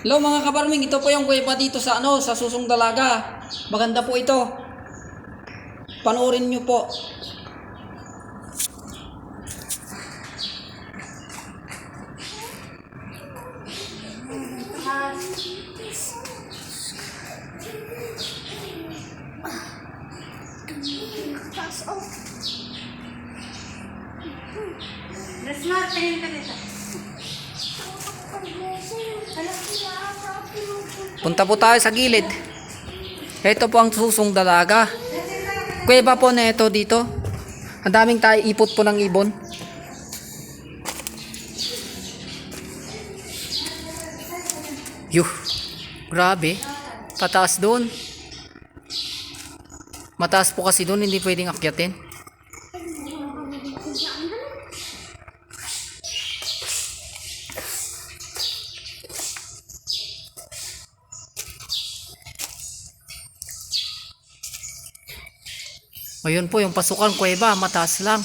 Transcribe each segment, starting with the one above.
Hello mga kabarming, ito po yung kuweba dito sa sa Susong Dalaga. Maganda po ito. Panoorin nyo po. Tingin ka dito. Punta po tayo sa gilid. Ito po ang Susong Dalaga. Kuweba po na ito dito. Ang daming tayo ipot po ng ibon. Yuh. Grabe. Pataas doon. Mataas po kasi doon, hindi pwedeng akyatin. Ngayon po yung pasukan kuweba, mataas lang.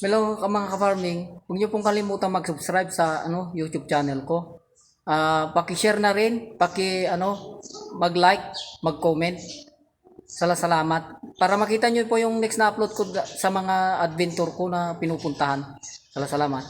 Hello mga ka-farming, huwag niyo pong kalimutan mag-subscribe sa YouTube channel ko. Paki-share na rin, mag-like, mag-comment. Salamat. Para makita niyo po yung next na upload ko sa mga adventure ko na pinupuntahan. Salamat.